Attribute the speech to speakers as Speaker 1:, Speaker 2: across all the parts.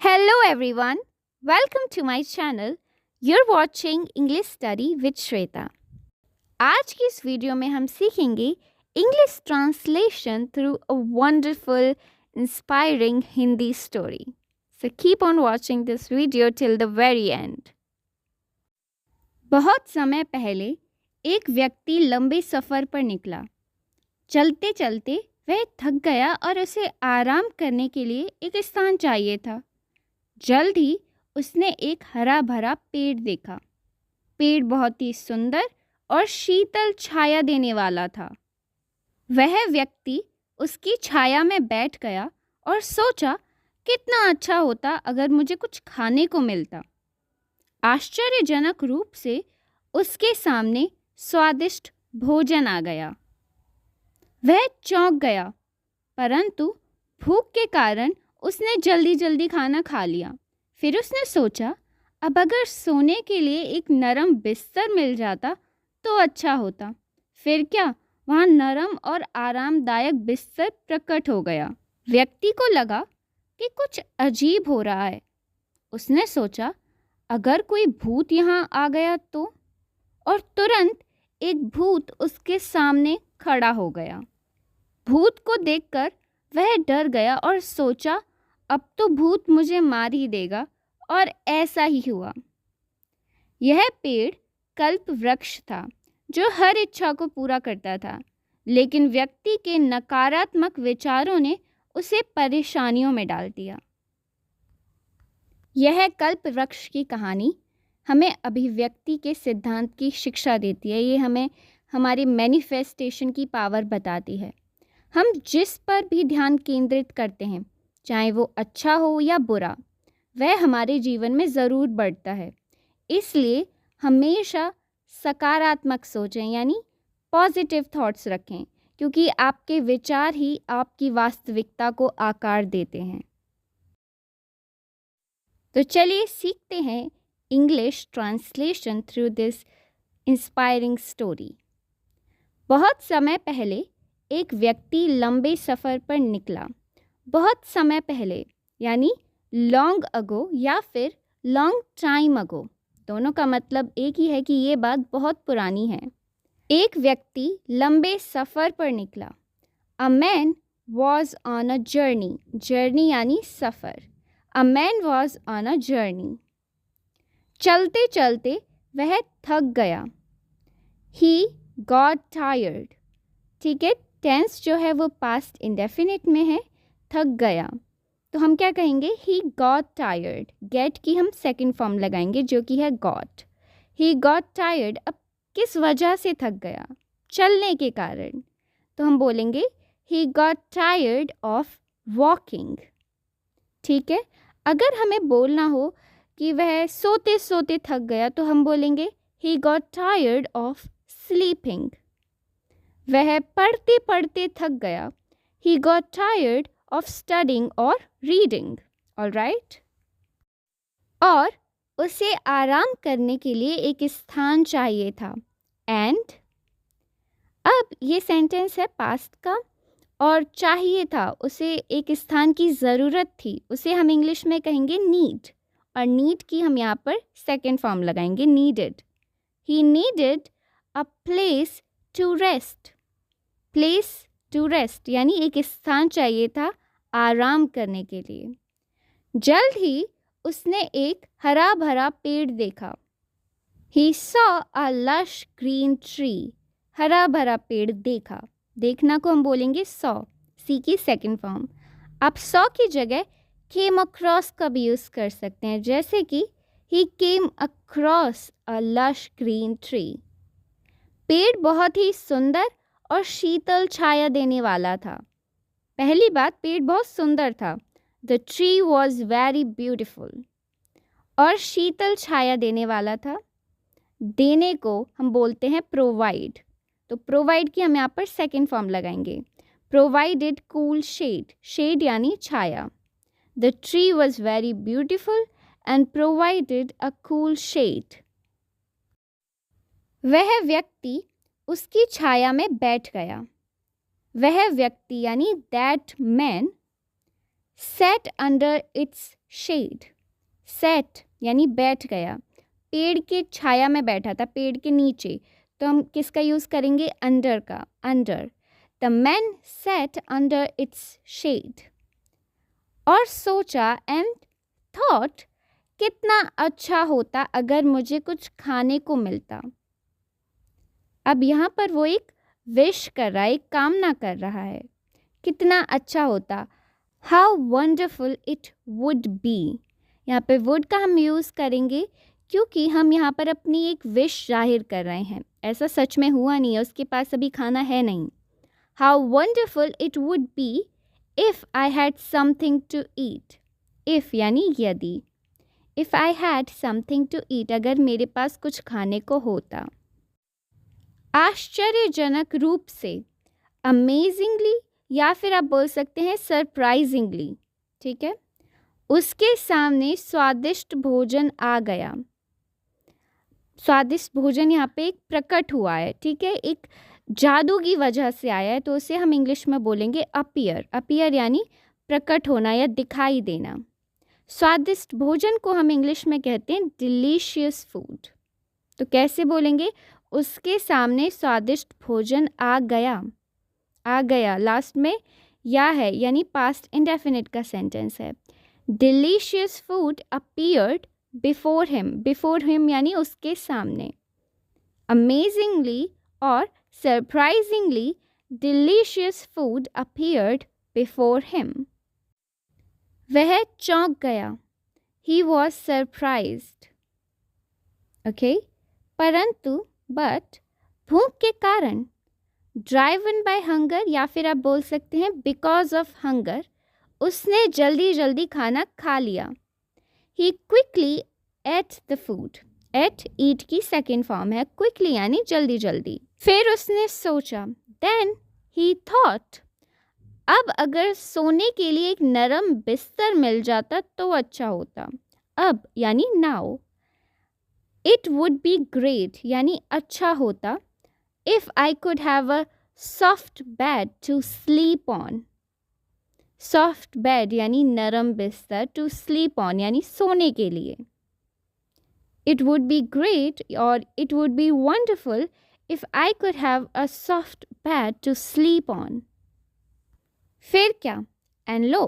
Speaker 1: Hello everyone, welcome to my channel. You're watching English Study with Shweta. आज की इस video में हम सीखेंगे English translation through a wonderful inspiring Hindi story. So keep on watching this video till the very end. बहुत समय पहले एक व्यक्ति लंबे सफ़र पर निकला. चलते चलते वह थक गया और उसे आराम करने के लिए एक स्थान चाहिए था. जल्द ही उसने एक हरा भरा पेड़ देखा. पेड़ बहुत ही सुंदर और शीतल छाया देने वाला था. वह व्यक्ति उसकी छाया में बैठ गया और सोचा, कितना अच्छा होता अगर मुझे कुछ खाने को मिलता. आश्चर्यजनक रूप से उसके सामने स्वादिष्ट भोजन आ गया. वह चौंक गया, परंतु भूख के कारण उसने जल्दी जल्दी खाना खा लिया. फिर उसने सोचा, अब अगर सोने के लिए एक नरम बिस्तर मिल जाता तो अच्छा होता. फिर क्या, वहाँ नरम और आरामदायक बिस्तर प्रकट हो गया. व्यक्ति को लगा कि कुछ अजीब हो रहा है. उसने सोचा, अगर कोई भूत यहाँ आ गया तो. और तुरंत एक भूत उसके सामने खड़ा हो गया. भूत को देखकर वह डर गया और सोचा, अब तो भूत मुझे मार ही देगा. और ऐसा ही हुआ. यह पेड़ कल्प वृक्ष था जो हर इच्छा को पूरा करता था, लेकिन व्यक्ति के नकारात्मक विचारों ने उसे परेशानियों में डाल दिया. यह कल्प वृक्ष की कहानी हमें अभिव्यक्ति के सिद्धांत की शिक्षा देती है. ये हमें हमारी मैनिफेस्टेशन की पावर बताती है. हम जिस पर भी ध्यान केंद्रित करते हैं, चाहे वो अच्छा हो या बुरा, वह हमारे जीवन में ज़रूर बढ़ता है. इसलिए हमेशा सकारात्मक सोचें, यानी पॉजिटिव थॉट्स रखें, क्योंकि आपके विचार ही आपकी वास्तविकता को आकार देते हैं. तो चलिए सीखते हैं English translation through this inspiring story. बहुत समय पहले एक व्यक्ति लंबे सफ़र पर निकला. बहुत समय पहले यानी लॉन्ग अगो या फिर लॉन्ग टाइम अगो, दोनों का मतलब एक ही है कि ये बात बहुत पुरानी है. एक व्यक्ति लंबे सफ़र पर निकला. A man was on a journey. Journey यानी सफ़र. A man was on a journey. चलते चलते वह थक गया. He got tired. ठीक है, टेंस जो है वो पास्ट इंडेफिनिट में है. थक गया तो हम क्या कहेंगे, ही गॉट टायर्ड. गेट की हम सेकंड फॉर्म लगाएंगे जो कि है गॉट. ही गॉट टायर्ड. अब किस वजह से थक गया? चलने के कारण. तो हम बोलेंगे ही गॉट टायर्ड ऑफ वॉकिंग. ठीक है, अगर हमें बोलना हो कि वह सोते सोते थक गया तो हम बोलेंगे ही गॉट टायर्ड ऑफ स्लीपिंग. वह पढ़ते पढ़ते थक गया. He got tired of studying or reading. All right? और उसे आराम करने के लिए एक स्थान चाहिए था. And अब ये सेंटेंस है पास्ट का, और चाहिए था, उसे एक स्थान की ज़रूरत थी. उसे हम इंग्लिश में कहेंगे नीड, और नीड की हम यहाँ पर सेकेंड फॉर्म लगाएंगे, needed. He needed a place to rest. Place to rest यानी एक स्थान चाहिए था आराम करने के लिए. जल्द ही उसने एक हरा भरा पेड़ देखा. He saw a lush green tree. हरा भरा पेड़ देखा. देखना को हम बोलेंगे सॉ, सी की सेकंड फॉर्म. आप सॉ की जगह केम अक्रॉस का भी यूज़ कर सकते हैं, जैसे कि he came across a lush green tree. पेड़ बहुत ही सुंदर और शीतल छाया देने वाला था. पहली बात, पेड़ बहुत सुंदर था. The tree was very beautiful. और शीतल छाया देने वाला था. देने को हम बोलते हैं प्रोवाइड. तो प्रोवाइड की हम यहाँ पर सेकेंड फॉर्म लगाएंगे. Provided cool shade. शेड यानी छाया. The tree was very beautiful and provided a cool shade. वह व्यक्ति उसकी छाया में बैठ गया. वह व्यक्ति यानी that man sat under its shade. sat यानी बैठ गया, पेड़ के छाया में बैठा था, पेड़ के नीचे, तो हम किसका यूज़ करेंगे? under का, under. The man sat under its shade. और सोचा and thought, कितना अच्छा होता अगर मुझे कुछ खाने को मिलता. अब यहाँ पर वो एक विश कर रहा है, एक कामना कर रहा है. कितना अच्छा होता, how wonderful it would B. यहाँ पे वुड का हम यूज़ करेंगे क्योंकि हम यहाँ पर अपनी एक विश जाहिर कर रहे हैं. ऐसा सच में हुआ नहीं है, उसके पास अभी खाना है नहीं. How wonderful it would be if I had something to eat. If यानी यदि. If I had something to eat, अगर मेरे पास कुछ खाने को होता. आश्चर्यजनक रूप से, अमेजिंगली, या फिर आप बोल सकते हैं सरप्राइजिंगली. ठीक है, उसके सामने स्वादिष्ट भोजन आ गया. स्वादिष्ट भोजन यहाँ पे एक प्रकट हुआ है. ठीक है, एक जादू की वजह से आया है, तो उसे हम इंग्लिश में बोलेंगे अपीयर. अपीयर यानी प्रकट होना या दिखाई देना. स्वादिष्ट भोजन को हम इंग्लिश में कहते हैं डिलीशियस फूड. तो कैसे बोलेंगे? उसके सामने स्वादिष्ट भोजन आ गया. आ गया लास्ट में या है, यानी पास्ट इंडेफिनिट का सेंटेंस है. Delicious food appeared before him. Before him यानी उसके सामने. अमेजिंगली और surprisingly delicious food appeared before him. वह चौंक गया. He was surprised. ओके, परंतु बट भूख के कारण, ड्राइवन बाय हंगर, या फिर आप बोल सकते हैं बिकॉज ऑफ हंगर, उसने जल्दी जल्दी खाना खा लिया. He quickly ate the food. Ate eat की सेकेंड फॉर्म है, क्विकली यानी जल्दी जल्दी. फिर उसने सोचा, देन ही थॉट, अब अगर सोने के लिए एक नरम बिस्तर मिल जाता तो अच्छा होता. अब यानी now. It would be great यानी अच्छा होता. If I could have a soft bed to sleep on. Soft bed यानी नरम बिस्तर, टू स्लीप ऑन यानी सोने के लिए. इट वुड बी ग्रेट और it would be wonderful if I could have a soft bed to sleep on. फिर क्या? And low.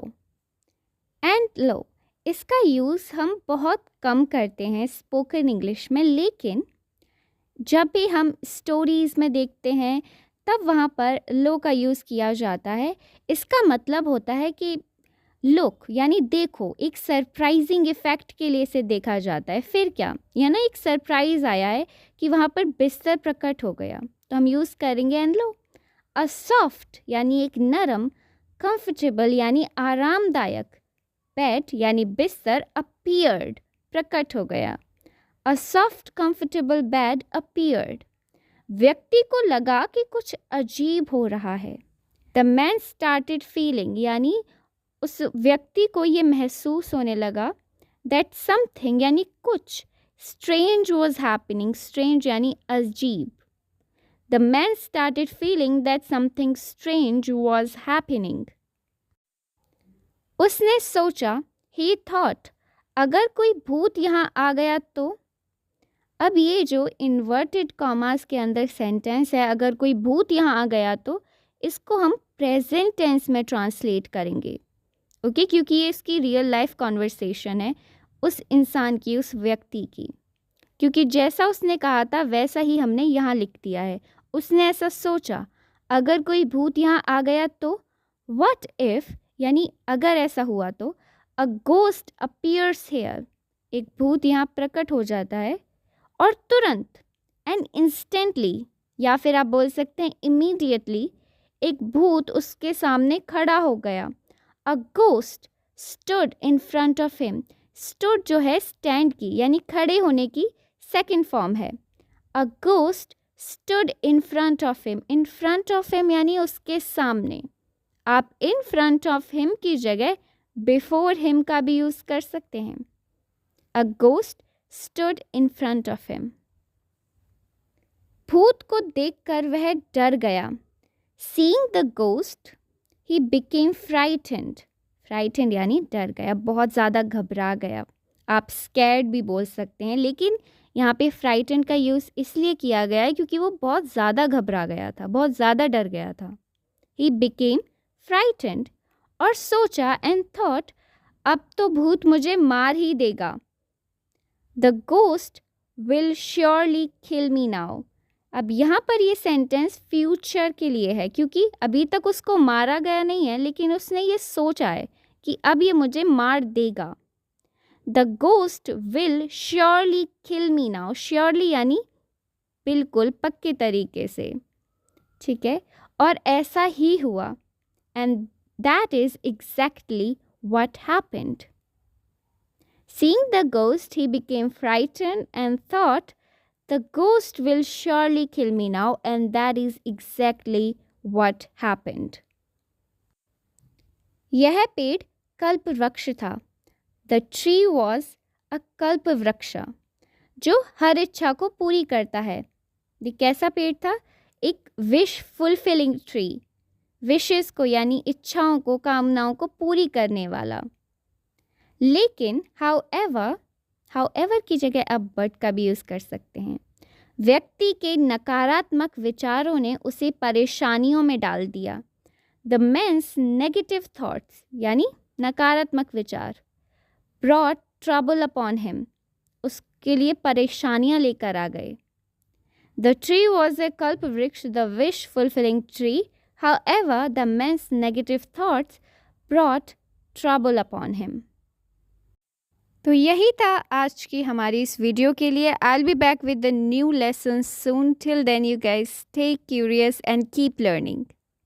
Speaker 1: एंड लो इसका यूज़ हम बहुत कम करते हैं स्पोकन इंग्लिश में, लेकिन जब भी हम स्टोरीज़ में देखते हैं तब वहाँ पर लो का यूज़ किया जाता है. इसका मतलब होता है कि लुक यानी देखो, एक सरप्राइजिंग इफ़ेक्ट के लिए इसे देखा जाता है. फिर क्या? या ना एक सरप्राइज़ आया है कि वहाँ पर बिस्तर प्रकट हो गया, तो हम यूज़ करेंगे एंड लो. अ सॉफ्ट यानी एक नरम, कंफर्टेबल यानी आरामदायक, बेड यानी बिस्तर, अपीयर्ड प्रकट हो गया. A soft comfortable bed appeared. व्यक्ति को लगा कि कुछ अजीब हो रहा है. द मैन स्टार्टेड फीलिंग यानी उस व्यक्ति को ये महसूस होने लगा दैट समथिंग यानी कुछ, स्ट्रेंज वॉज हैपनिंग. स्ट्रेंज यानी अजीब. The man started feeling that something strange was happening. उसने सोचा, he thought, अगर कोई भूत यहाँ आ गया तो. अब ये जो इन्वर्टेड कॉमास के अंदर सेंटेंस है, अगर कोई भूत यहाँ आ गया तो, इसको हम प्रेजेंट टेंस में ट्रांसलेट करेंगे. ओके, क्योंकि ये इसकी रियल लाइफ कॉन्वर्सेशन है उस इंसान की, उस व्यक्ति की. क्योंकि जैसा उसने कहा था वैसा ही हमने यहाँ लिख दिया है. उसने ऐसा सोचा, अगर कोई भूत यहाँ आ गया तो. व्हाट इफ़ यानी अगर ऐसा हुआ तो. A ghost appears here. एक भूत यहाँ प्रकट हो जाता है और तुरंत, एंड इंस्टेंटली, या फिर आप बोल सकते हैं इमीडिएटली, एक भूत उसके सामने खड़ा हो गया. A ghost stood in front of him. Stood जो है स्टैंड की यानी खड़े होने की सेकेंड फॉर्म है. A ghost stood in front of him. In front of him यानी उसके सामने. आप in front of him की जगह before him का भी यूज़ कर सकते हैं. A ghost stood in front of him. भूत को देखकर वह डर गया. Seeing the ghost, he became frightened. Frightened यानी डर गया, बहुत ज़्यादा घबरा गया। आप स्कैर्ड भी बोल सकते हैं, लेकिन यहाँ पे फ्राइटेंड का यूज़ इसलिए किया गया है क्योंकि वो बहुत ज़्यादा घबरा गया था, बहुत ज़्यादा डर गया था। ही बिकेम फ्राइटेंड, और सोचा एंड थॉट, अब तो भूत मुझे मार ही देगा। The ghost will surely kill me now. अब यहाँ पर ये सेंटेंस फ्यूचर के लिए है क्योंकि अभी तक उसको मारा गया नहीं है, लेकिन उसने ये सोचा है कि अब ये मुझे मार देगा। The ghost will surely kill me now. Surely यानी बिल्कुल, पक्के तरीके से, ठीक है, और ऐसा ही हुआ। And that is exactly what happened. Seeing the ghost, he became frightened and thought, the ghost will surely kill me now, and that is exactly what happened. यह पेड़ कल्प वृक्ष था। The tree was a कल्प वृक्ष, जो हर इच्छा को पूरी करता है। ये कैसा पेड़ था? एक विश फुलफिलिंग ट्री, विशेस को यानी इच्छाओं को, कामनाओं को पूरी करने वाला। लेकिन however की जगह अब बट का भी यूज़ कर सकते हैं। व्यक्ति के नकारात्मक विचारों ने उसे परेशानियों में डाल दिया। द मैन्स नेगेटिव थॉट्स यानी नकारात्मक विचार brought trouble upon him, उसके लिए परेशानियां लेकर आ गए। The tree was a कल्प वृक्ष, the wish fulfilling tree. However, the man's negative thoughts brought trouble upon him. तो यही था आज की हमारी इस वीडियो के लिए। I'll be back with the new lessons soon. Till then, you guys stay curious and keep learning.